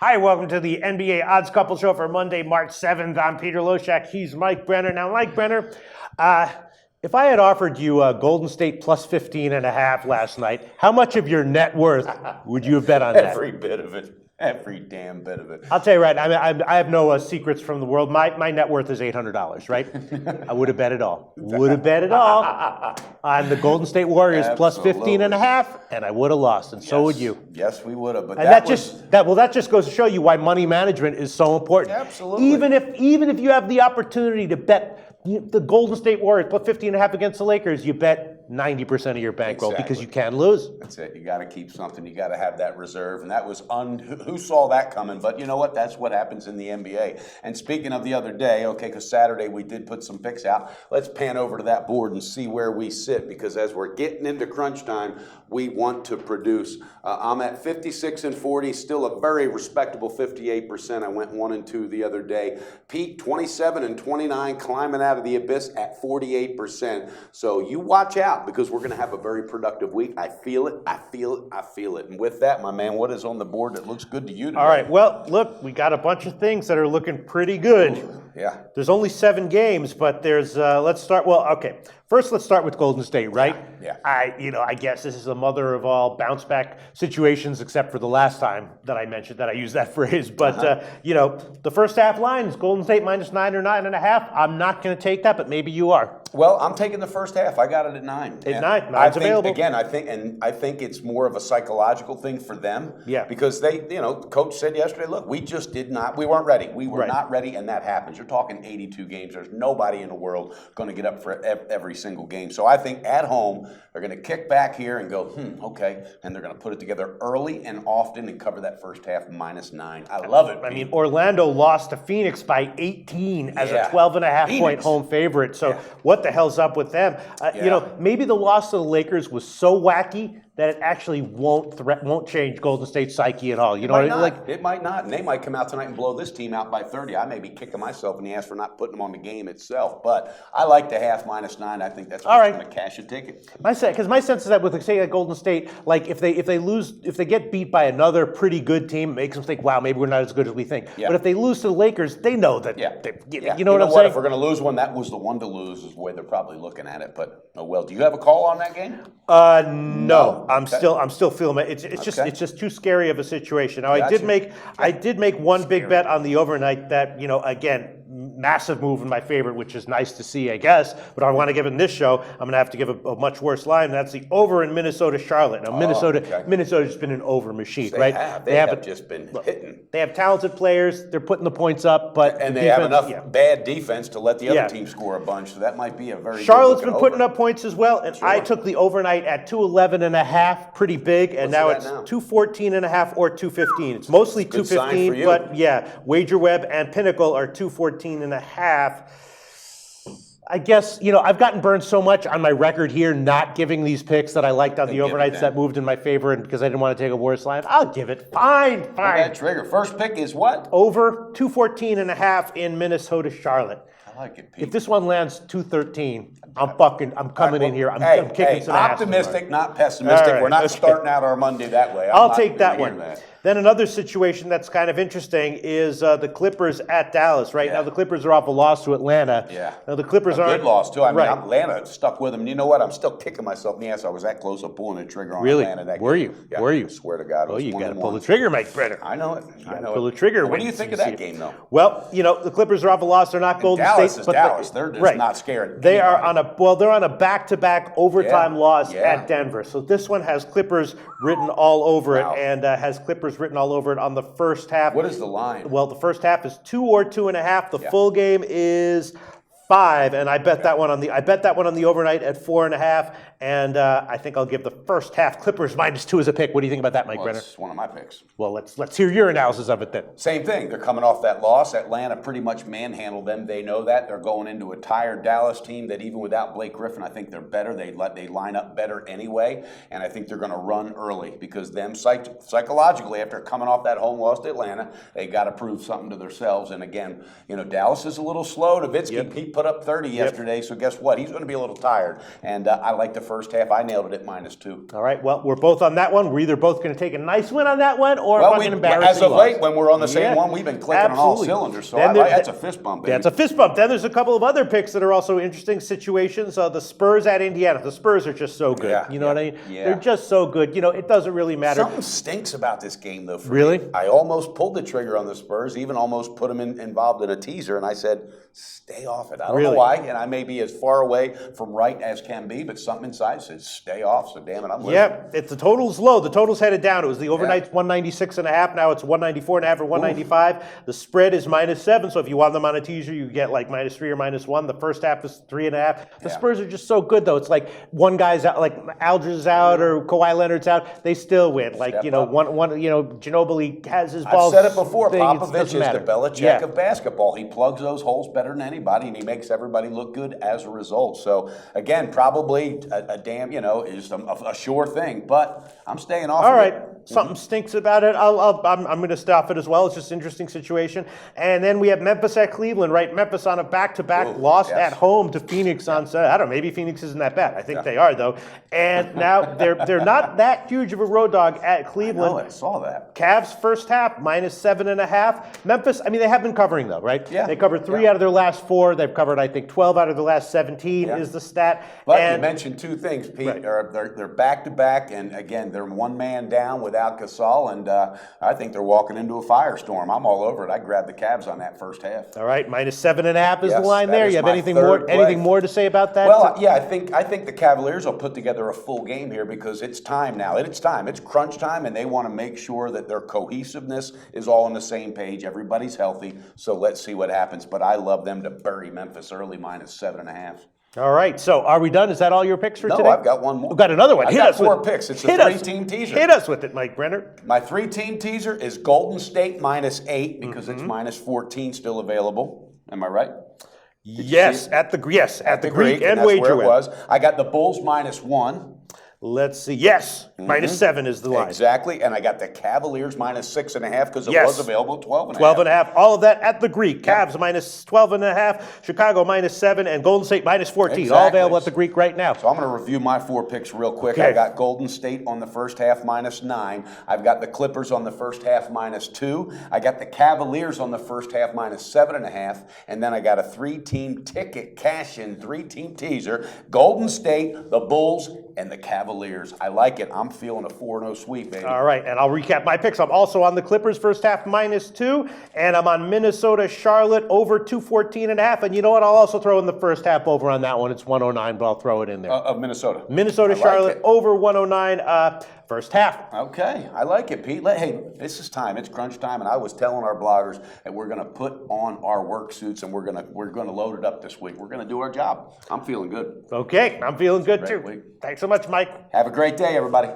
Hi, welcome to the NBA Odds Couple Show for Monday, March 7th. I'm Peter Loshak. He's Mike Brenner. Now, Mike Brenner, if I had offered you Golden State plus 15.5 last night, how much of your net worth would you have bet on that? Every bit of it. Every damn bit of it. I'll tell you right, I have no secrets from the world. My net worth is $800, right? I would have bet it all. Would have bet it all on the Golden State Warriors plus 15.5, and I would have lost, and so would you. Yes, we would have. But and that just goes to show you why money management is so important. Absolutely. Even if you have the opportunity to bet the Golden State Warriors plus 15.5 against the Lakers, you bet 90% of your bankroll because you can lose. That's it. You got to keep something. You got to have that reserve, and that was who saw that coming? But you know what? That's what happens in the NBA. And speaking of the other day, okay, because Saturday we did put some picks out. Let's pan over to that board and see where we sit, because as we're getting into crunch time, we want to produce. I'm at 56-40, still a very respectable 58%. I went 1-2 the other day. Pete, 27-29, climbing out of the abyss at 48%. So you watch out, because we're going to have a very productive week. I feel it. I feel it. I feel it. And with that, my man, what is on the board that looks good to you today? All right. Well, look, we got a bunch of things that are looking pretty good. Ooh, yeah. There's only 7 games, but there's. Let's start. Well, okay. First, let's start with Golden State, right? Yeah. I guess this is the mother of all bounce back situations, except for the last time that I mentioned that I used that phrase. But the first half line is Golden State minus 9 or 9.5. I'm not going to take that, but maybe you are. Well, I'm taking the first half. I got it at 9. At 9. Nine's available. Again, I think it's more of a psychological thing for them. Yeah. Because the coach said yesterday, look, we weren't ready. We were not ready, and that happens. You're talking 82 games. There's nobody in the world going to get up for every single game. So I think at home, they're going to kick back here and go, okay, and they're going to put it together early and often and cover that first half minus 9. I love it. I mean, Orlando lost to Phoenix by 18 as a 12.5 point home favorite. So what the hell's up with them? Maybe the loss to the Lakers was so wacky that it actually won't change Golden State's psyche at all. You know what I mean? It might not. And they might come out tonight and blow this team out by 30. I may be kicking myself in the ass for not putting them on the game itself. But I like the half minus 9. I think that's what's going to cash a ticket. Because my sense is that with, say, Golden State, like if they get beat by another pretty good team, it makes them think, wow, maybe we're not as good as we think. Yeah. But if they lose to the Lakers, they know that. You know what I'm saying? If we're going to lose one, that was the one to lose is the way they're probably looking at it. But oh well. Do you have a call on that game? No. I'm still feeling it. It's just too scary of a situation. Now I did make one big bet on the overnight that again, massive move in my favorite, which is nice to see, I guess. But I want to give it in this show, I'm going to have to give a much worse line. And that's the over in Minnesota Charlotte. Now Minnesota's been an over machine, right? They have just been hitting. They have talented players. They're putting the points up, but they have enough bad defense to let the other team score a bunch. So that might be a very Charlotte's been putting up points as well, and I took the overnight at 211.5, pretty big, and now it's 214.5 or 215. It's mostly 215, but WagerWeb and Pinnacle are 214.5. I guess, I've gotten burned so much on my record here not giving these picks that I liked on the overnights that moved in my favor, and because I didn't want to take a worse line, I'll give it. Fine. That trigger. First pick is what? Over 214.5 in Minnesota Charlotte. I like it, Pete. If this one lands 213, I'm coming in here. I'm kicking some ass. Optimistic, not pessimistic. Right, we're not starting out our Monday that way. I'll take that one. Then another situation that's kind of interesting is the Clippers at Dallas. Right now, the Clippers are off a loss to Atlanta. Yeah. Now the Clippers are good loss too. I mean, Atlanta stuck with them. And you know what? I'm still kicking myself in the ass. I was that close of pulling the trigger on Atlanta. That Were game. you? Yeah, Were you? I swear to God. Oh, you got to pull the trigger, Mike Brenner. I know it. Pull the trigger. What do you think of that game, though? Well, the Clippers are off a loss. They're not Golden State. But Dallas. They're just not scared. They are they're on a back-to-back overtime loss at Denver. So this one has Clippers written all over it, and has Clippers written all over it on the first half. What is the line? Well, the first half is 2 or 2.5. The full game is 5, and I bet that one on the overnight at 4.5. And I think I'll give the first half Clippers -2 as a pick. What do you think about that, Mike Brenner? It's one of my picks. Well, let's hear your analysis of it then. Same thing. They're coming off that loss. Atlanta pretty much manhandled them. They know that. They're going into a tired Dallas team that even without Blake Griffin, I think they're better. They line up better anyway, and I think they're going to run early because them psychologically, after coming off that home loss to Atlanta, they got to prove something to themselves. And again, Dallas is a little slow. Nowitzki, he put up 30 yesterday, so guess what? He's going to be a little tired. And I like the first half. I nailed it at -2. All right, well, we're both on that one. We're either both going to take a nice win on that one or fucking embarrassing as of loss. late, when we're on the same one, we've been clicking on all cylinders. So that's a fist bump, baby. That's a fist bump. Then there's a couple of other picks that are also interesting situations. The Spurs at Indiana. The Spurs are just so good. You know what I mean? Yeah. They're just so good. You know, it doesn't really matter. Something stinks about this game, though. For Really? me. I almost pulled the trigger on the Spurs, even almost put them involved in a teaser, and I said, stay off it. I don't know why, and I may be as far away from right as can be, but something inside said, stay off, so damn it, I'm listening. Yeah, the total's low. The total's headed down. It was the overnight's 196.5. Now it's 194.5 or 195. Oof. The spread is -7, so if you want them on a teaser, you get like -3 or -1. The first half is 3.5. The Spurs are just so good, though. It's like one guy's out, like Aldridge's out or Kawhi Leonard's out, they still win. Like, Step you know, up. one, you know, Ginobili has his balls. I've said it before. Thing, Popovich is the matter. Belichick of basketball. He plugs those holes better than anybody, and he makes everybody look good as a result. So, again, probably a damn, you know, is a sure thing, but I'm staying off All of right. it. Something stinks about it. I'm going to stop it as well. It's just an interesting situation. And then we have Memphis at Cleveland, right? Memphis on a back-to-back loss at home to Phoenix on Sunday. I don't know. Maybe Phoenix isn't that bad. I think they are, though. And now they're not that huge of a road dog at Cleveland. I saw that. Cavs first half -7.5. Memphis, I mean, they have been covering, though, right? Yeah. They covered 3 out of their last 4. They've covered, I think, 12 out of the last 17 is the stat. But you mentioned 2 things, Pete. Right. They're back-to-back, and again, they're one man down without Gasol, and I think they're walking into a firestorm. I'm all over it. I grabbed the Cavs on that first half. All right, -7.5 is the line that there. is You have my anything third more to say about that? Well, yeah, I think the Cavaliers will put together a full game here because it's time now. It's time. It's crunch time, and they want to make sure that their cohesiveness is all on the same page. Everybody's healthy, so let's see what happens. But I love them to bury Memphis early -7.5. All right, so are we done? Is that all your picks for today? No, I've got one more. We've got another one. I've got 4 picks. It's a 3-team teaser. Hit us with it, Mike Brenner. My 3-team teaser is Golden State -8 because it's -14 still available. Am I right? Yes, at the Greek, and that's wager where it win. was. I got the Bulls -1. Let's see. Yes, -7 is the line. Exactly, and I got the Cavaliers -6.5 because it was available 12.5. 12.5. All of that at the Greek. Cavs -12.5. Chicago -7, and Golden State -14. Exactly. All available at the Greek right now. So I'm going to review my 4 picks real quick. Okay. I got Golden State on the first half -9. I've got the Clippers on the first half -2. I got the Cavaliers on the first half -7.5. And then I got a 3-team ticket cash-in, 3-team teaser. Golden State, the Bulls, and the Cavaliers. I like it. I'm feeling a 4-0 sweep, baby. All right, and I'll recap my picks. I'm also on the Clippers first half -2, and I'm on Minnesota Charlotte over 214.5. And you know what? I'll also throw in the first half over on that one. It's 109, but I'll throw it in there. Of Minnesota. Minnesota Charlotte over 109 first half. Okay, I like it, Pete. Hey, this is time. It's crunch time, and I was telling our bloggers that we're going to put on our work suits and we're going to load it up this week. We're going to do our job. I'm feeling good. Okay, I'm feeling good Great too. week. Thanks so much, Mike. Have a great day, everybody.